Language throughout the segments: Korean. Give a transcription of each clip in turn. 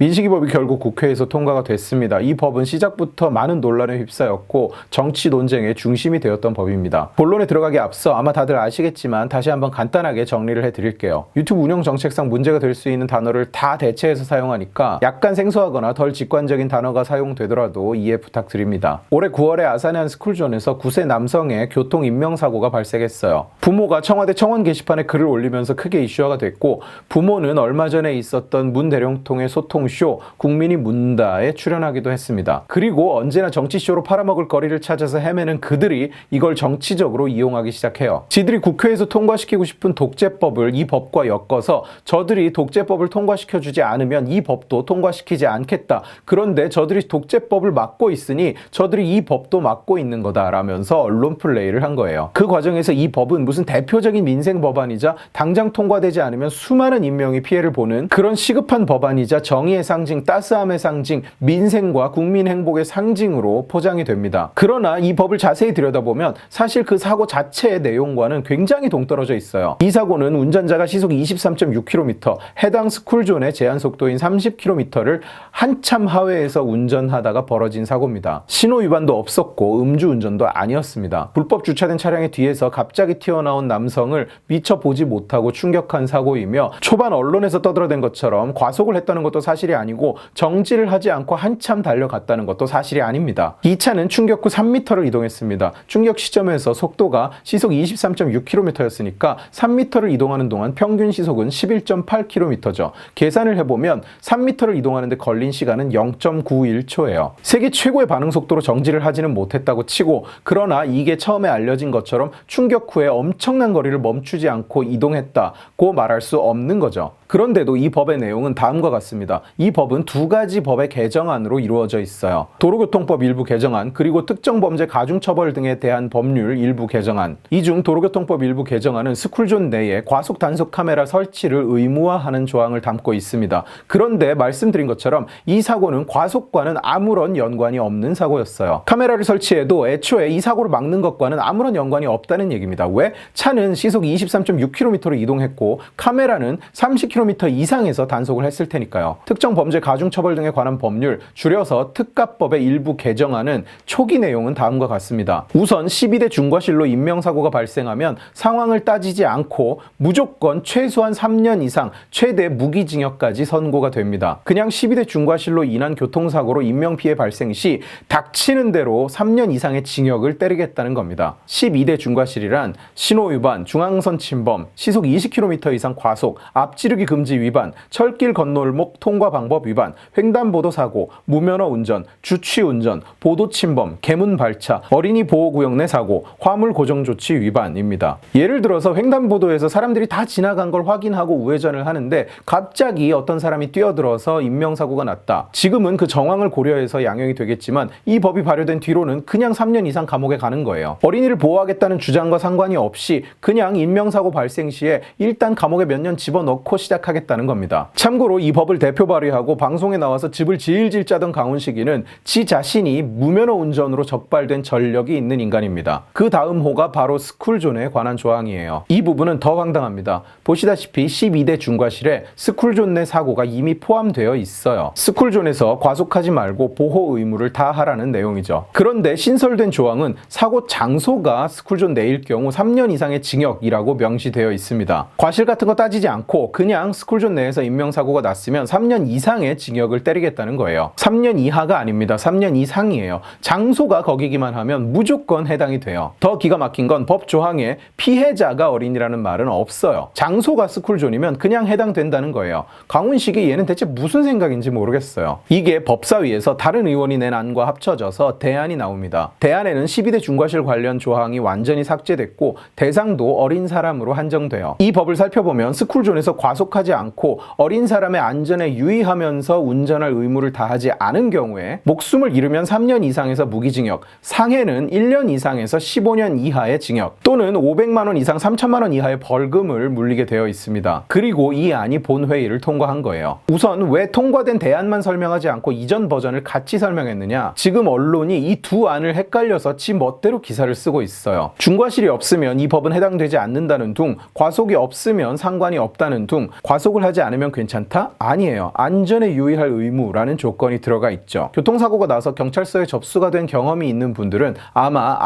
민식이법이 결국 국회에서 통과가 됐습니다. 이 법은 시작부터 많은 논란에 휩싸였고 정치 논쟁의 중심이 되었던 법입니다. 본론에 들어가기 앞서 아마 다들 아시겠지만 다시 한번 간단하게 정리를 해드릴게요. 유튜브 운영 정책상 문제가 될 수 있는 단어를 다 대체해서 사용하니까 약간 생소하거나 덜 직관적인 단어가 사용되더라도 이해 부탁드립니다. 올해 9월에 아산의 한 스쿨존에서 9세 남성의 교통 인명사고가 발생했어요. 부모가 청와대 청원 게시판에 글을 올리면서 크게 이슈화가 됐고, 부모는 얼마 전에 있었던 문 대령통의 소통쇼 국민이 문다에 출연하기도 했습니다. 그리고 언제나 정치쇼로 팔아먹을 거리를 찾아서 헤매는 그들이 이걸 정치적으로 이용하기 시작해요. 지들이 국회에서 통과시키고 싶은 독재법을 이 법과 엮어서 저들이 독재법을 통과시켜주지 않으면 이 법도 통과시키지 않겠다. 그런데 저들이 독재법을 막고 있으니 저들이 이 법도 막고 있는 거다라면서 언론 플레이를 한 거예요. 그 과정에서 이 법은 무슨 대표적인 민생 법안이자 당장 통과되지 않으면 수많은 인명이 피해를 보는 그런 시급한 법안이자 정의의 상징, 따스함의 상징, 민생과 국민 행복의 상징으로 포장이 됩니다. 그러나 이 법을 자세히 들여다보면 사실 그 사고 자체의 내용과는 굉장히 동떨어져 있어요. 이 사고는 운전자가 시속 23.6km, 해당 스쿨존의 제한 속도인 30km를 한참 하회해서 운전하다가 벌어진 사고입니다. 신호 위반도 없었고 음주운전도 아니었습니다. 불법 주차된 차량의 뒤에서 갑자기 튀어나온 남성을 미처 보지 못하고 충격한 사고이며, 초반 언론에서 떠들어댄 것처럼 과속을 했다는 것도 사실이 아니고 정지를 하지 않고 한참 달려갔다는 것도 사실이 아닙니다. 이 차는 충격 후 3m를 이동했습니다. 충격 시점에서 속도가 시속 23.6km였으니까 3m를 이동하는 동안 평균 시속은 11.8km죠. 계산을 해보면 3m를 이동하는데 걸린 시간은 0.91초예요. 세계 최고의 반응 속도로 정지를 하지는 못했다고 치고, 그러나 이게 처음에 알려진 것처럼 충격 후에 엄청난 거리를 멈추지 않고 이동했다고 말할 수 없는 거죠. 그런데도 이 법의 내용은 다음과 같습니다. 이 법은 두 가지 법의 개정안으로 이루어져 있어요. 도로교통법 일부 개정안, 그리고 특정범죄 가중처벌 등에 대한 법률 일부 개정안. 이 중 도로교통법 일부 개정안은 스쿨존 내에 과속 단속 카메라 설치를 의무화하는 조항을 담고 있습니다. 그런데 말씀드린 것처럼 이 사고는 과속과는 아무런 연관이 없는 사고였어요. 카메라를 설치해도 애초에 이 사고를 막는 것과는 아무런 연관이 없다는 얘기입니다. 왜? 차는 시속 23.6km로 이동했고 카메라는 30km 이상에서 단속을 했을 테니까요. 특정 범죄 가중처벌 등에 관한 법률, 줄여서 특가법의 일부 개정안은 초기 내용은 다음과 같습니다. 우선 12대 중과실로 인명사고가 발생하면 상황을 따지지 않고 무조건 최소한 3년 이상, 최대 무기징역까지 선고가 됩니다. 그냥 12대 중과실로 인한 교통사고로 인명피해 발생 시 닥치는 대로 3년 이상의 징역을 때리겠다는 겁니다. 12대 중과실이란 신호위반, 중앙선 침범, 시속 20km 이상 과속, 앞지르기 금지 위반, 철길 건널목 통과 방법 위반, 횡단보도 사고, 무면허 운전, 주취 운전, 보도 침범, 개문 발차, 어린이 보호구역 내 사고, 화물 고정 조치 위반입니다. 예를 들어서 횡단보도에서 사람들이 다 지나간 걸 확인하고 우회전을 하는데 갑자기 어떤 사람이 뛰어들어서 인명사고가 났다. 지금은 그 정황을 고려해서 양형이 되겠지만 이 법이 발효된 뒤로는 그냥 3년 이상 감옥에 가는 거예요. 어린이를 보호하겠다는 주장과 상관이 없이 그냥 인명사고 발생 시에 일단 감옥에 몇 년 집어넣고 시작하겠다는 겁니다. 참고로 이 법을 대표 발의하고 방송에 나와서 집을 질질 짜던 강훈식이는 지 자신이 무면허 운전으로 적발된 전력이 있는 인간입니다. 그 다음 호가 바로 스쿨존에 관한 조항이에요. 이 부분은 더 황당합니다. 보시다시피 12대 중과실에 스쿨존 내 사고가 이미 포함되어 있어요. 스쿨존에서 과속하지 말고 보호 의무를 다하라는 내용이죠. 그런데 신설된 조항은 사고 장소가 스쿨존 내일 경우 3년 이상의 징역이라고 명시되어 있습니다. 과실 같은 거 따지지 않고 그냥 스쿨존 내에서 인명사고가 났으면 3년 이상의 징역을 때리겠다는 거예요. 3년 이하가 아닙니다. 3년 이상이에요. 장소가 거기기만 하면 무조건 해당이 돼요. 더 기가 막힌 건 법 조항에 피해자가 어린이라는 말은 없어요. 장소가 스쿨존이면 그냥 해당된다는 거예요. 강훈식이 얘는 대체 무슨 생각인지 모르겠어요. 이게 법사위에서 다른 의원이 낸 안과 합쳐져서 대안이 나옵니다. 대안에는 12대 중과실 관련 조항이 완전히 삭제됐고 대상도 어린 사람으로 한정돼요. 이 법을 살펴보면 스쿨존에서 과속하지 않고 어린 사람의 안전에 유의하면서 운전할 의무를 다하지 않은 경우에 목숨을 잃으면 3년 이상에서 무기징역, 상해는 1년 이상에서 15년 이하의 징역 또는 500만 원 이상 3천만 원 이하의 벌금을 물리게 되어 있습니다. 그리고 이 안이 본회의를 통과한 거예요. 우선 왜 통과된 대안만 설명하지 않고 이전 버전을 같이 설명했느냐? 지금 언론이 이 두 안을 헷갈려서 지 멋대로 기사를 쓰고 있어요. 중과실이 없으면 이 법은 해당되지 않는다는 둥, 과속이 없으면 상관이 없다는 둥, 과속을 하지 않으면 괜찮다? 아니에요. 안전에 유의할 의무라는 조건이 들어가 있죠. 교통사고가 나서 경찰서에 접수가 된 경험이 있는 분들은 아마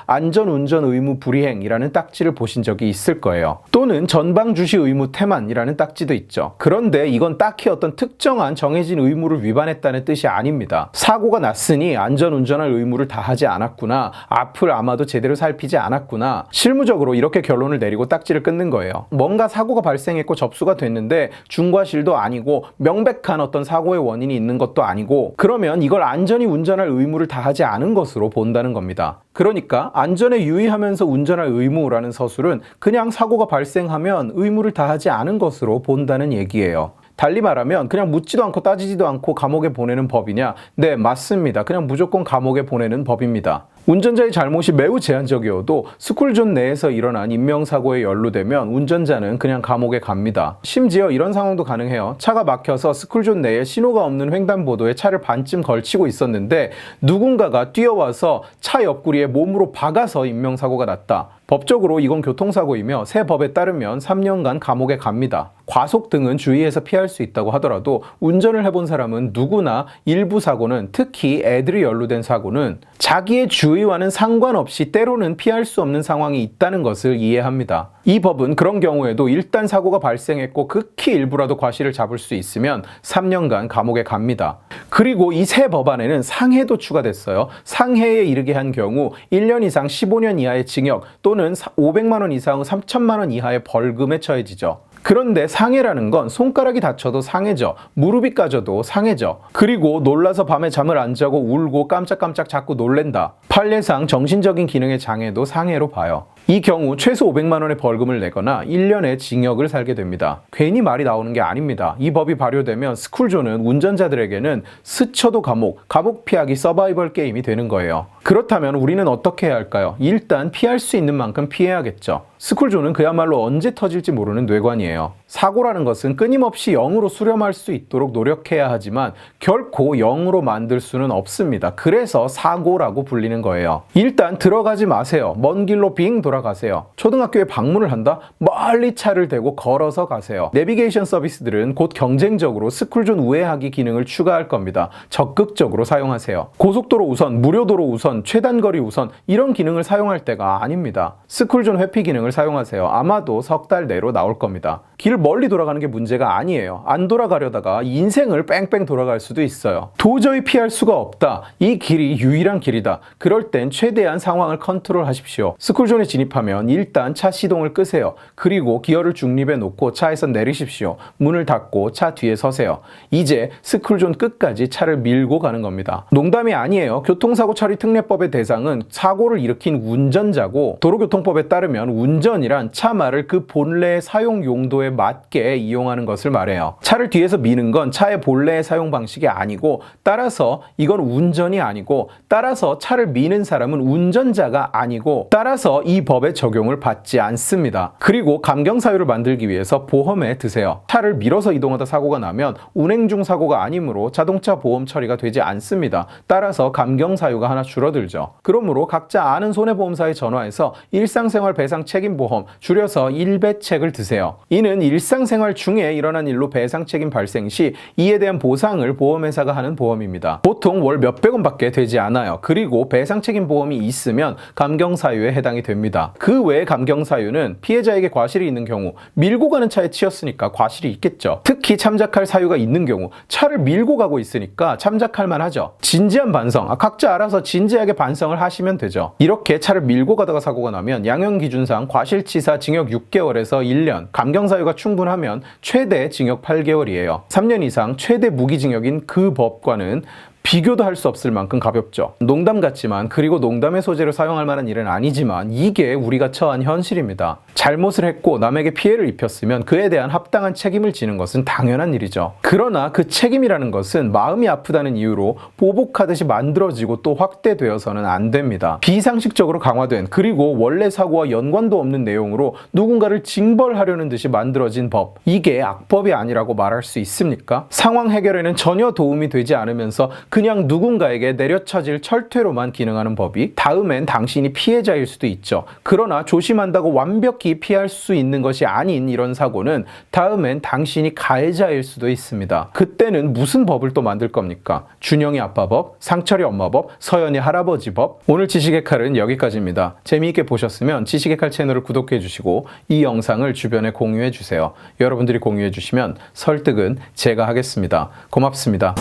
안전운전 의무 불이행이라는 딱지를 보신 적이 있을 거예요. 또는 전방 주시 의무 태만이라는 딱지도 있죠. 그런데 이건 딱히 어떤 특정한 정해진 의무를 위반했다는 뜻이 아닙니다. 사고가 났으니 안전운전할 의무를 다하지 않았구나. 앞을 아마도 제대로 살피지 않았구나. 실무적으로 이렇게 결론을 내리고 딱지를 끊는 거예요. 뭔가 사고가 발생했고 접수가 됐는데 중과실도 아니고 명백한 어떤 사고의 원인이 있는 것도 아니고, 그러면 이걸 안전히 운전할 의무를 다하지 않은 것으로 본다는 겁니다. 그러니까 안전에 유의하면서 운전할 의무라는 서술은 그냥 사고가 발생하면 의무를 다하지 않은 것으로 본다는 얘기예요. 달리 말하면 그냥 묻지도 않고 따지지도 않고 감옥에 보내는 법이냐? 네, 맞습니다. 그냥 무조건 감옥에 보내는 법입니다. 운전자의 잘못이 매우 제한적이어도 스쿨존 내에서 일어난 인명사고에 연루되면 운전자는 그냥 감옥에 갑니다. 심지어 이런 상황도 가능해요. 차가 막혀서 스쿨존 내에 신호가 없는 횡단보도에 차를 반쯤 걸치고 있었는데 누군가가 뛰어와서 차 옆구리에 몸으로 박아서 인명사고가 났다. 법적으로 이건 교통사고이며 새 법에 따르면 3년간 감옥에 갑니다. 과속 등은 주의해서 피할 수 있다고 하더라도 운전을 해본 사람은 누구나 일부 사고는, 특히 애들이 연루된 사고는 자기의 주의와는 상관없이 때로는 피할 수 없는 상황이 있다는 것을 이해합니다. 이 법은 그런 경우에도 일단 사고가 발생했고 극히 일부라도 과실을 잡을 수 있으면 3년간 감옥에 갑니다. 그리고 이 새 법안에는 상해도 추가됐어요. 상해에 이르게 한 경우 1년 이상 15년 이하의 징역 또는 500만 원 이상 3천만 원 이하의 벌금에 처해지죠. 그런데 상해라는 건 손가락이 다쳐도 상해죠. 무릎이 까져도 상해죠. 그리고 놀라서 밤에 잠을 안 자고 울고 깜짝깜짝 자꾸 놀랜다. 판례상 정신적인 기능의 장애도 상해로 봐요. 이 경우 최소 500만 원의 벌금을 내거나 1년의 징역을 살게 됩니다. 괜히 말이 나오는 게 아닙니다. 이 법이 발효되면 스쿨존은 운전자들에게는 스쳐도 감옥 피하기 서바이벌 게임이 되는 거예요. 그렇다면 우리는 어떻게 해야 할까요? 일단 피할 수 있는 만큼 피해야겠죠. 스쿨존은 그야말로 언제 터질지 모르는 뇌관이에요. 사고라는 것은 끊임없이 0으로 수렴할 수 있도록 노력해야 하지만 결코 0으로 만들 수는 없습니다. 그래서 사고라고 불리는 거예요. 일단 들어가지 마세요. 먼 길로 빙 돌아가세요. 초등학교에 방문을 한다? 멀리 차를 대고 걸어서 가세요. 내비게이션 서비스들은 곧 경쟁적으로 스쿨존 우회하기 기능을 추가할 겁니다. 적극적으로 사용하세요. 고속도로 우선, 무료도로 우선, 최단거리 우선 이런 기능을 사용할 때가 아닙니다. 스쿨존 회피 기능을 사용하세요. 아마도 석 달 내로 나올 겁니다. 길 멀리 돌아가는 게 문제가 아니에요. 안 돌아가려다가 인생을 뺑뺑 돌아갈 수도 있어요. 도저히 피할 수가 없다. 이 길이 유일한 길이다. 그럴 땐 최대한 상황을 컨트롤하십시오. 스쿨존에 진입하면 일단 차 시동을 끄세요. 그리고 기어를 중립에 놓고 차에서 내리십시오. 문을 닫고 차 뒤에 서세요. 이제 스쿨존 끝까지 차를 밀고 가는 겁니다. 농담이 아니에요. 교통사고 처리 특례법의 대상은 사고를 일으킨 운전자고, 도로교통법에 따르면 운전이란 차 말을 그 본래의 사용 용도에 맞게 이용하는 것을 말해요. 차를 뒤에서 미는 건 차의 본래의 사용 방식이 아니고, 따라서 이건 운전이 아니고, 따라서 차를 미는 사람은 운전자가 아니고, 따라서 이 법의 적용을 받지 않습니다. 그리고 감경사유를 만들기 위해서 보험에 드세요. 차를 밀어서 이동하다 사고가 나면 운행 중 사고가 아니므로 자동차 보험 처리가 되지 않습니다. 따라서 감경사유가 하나 줄어들죠. 그러므로 각자 아는 손해보험사에 전화해서 일상생활 배상 책임보험, 줄여서 일배책을 드세요. 이는 일상생활 중에 일어난 일로 배상 책임 발생 시 이에 대한 보상을 보험회사가 하는 보험입니다. 보통 월 몇백 원밖에 되지 않아요. 그리고 배상 책임 보험이 있으면 감경사유에 해당이 됩니다. 그 외의 감경사유는 피해자에게 과실이 있는 경우, 밀고 가는 차에 치였으니까 과실이 있겠죠. 특히 참작할 사유가 있는 경우, 차를 밀고 가고 있으니까 참작할 만하죠. 진지한 반성, 각자 알아서 진지하게 반성을 하시면 되죠. 이렇게 차를 밀고 가다가 사고가 나면 양형기준상 과실치사 징역 6개월에서 1년, 감경사유가 충분하면 최대 징역 8개월이에요. 3년 이상 최대 무기징역인 그 법과는 비교도 할 수 없을 만큼 가볍죠. 농담 같지만, 그리고 농담의 소재로 사용할 만한 일은 아니지만 이게 우리가 처한 현실입니다. 잘못을 했고 남에게 피해를 입혔으면 그에 대한 합당한 책임을 지는 것은 당연한 일이죠. 그러나 그 책임이라는 것은 마음이 아프다는 이유로 보복하듯이 만들어지고 또 확대되어서는 안 됩니다. 비상식적으로 강화된, 그리고 원래 사고와 연관도 없는 내용으로 누군가를 징벌하려는 듯이 만들어진 법, 이게 악법이 아니라고 말할 수 있습니까? 상황 해결에는 전혀 도움이 되지 않으면서 그냥 누군가에게 내려쳐질 철퇴로만 기능하는 법이 다음엔 당신이 피해자일 수도 있죠. 그러나 조심한다고 완벽히 피할 수 있는 것이 아닌 이런 사고는 다음엔 당신이 가해자일 수도 있습니다. 그때는 무슨 법을 또 만들 겁니까? 준영이 아빠법, 상철이 엄마법, 서연이 할아버지법. 오늘 지식의 칼은 여기까지입니다. 재미있게 보셨으면 지식의 칼 채널을 구독해 주시고 이 영상을 주변에 공유해 주세요. 여러분들이 공유해 주시면 설득은 제가 하겠습니다. 고맙습니다.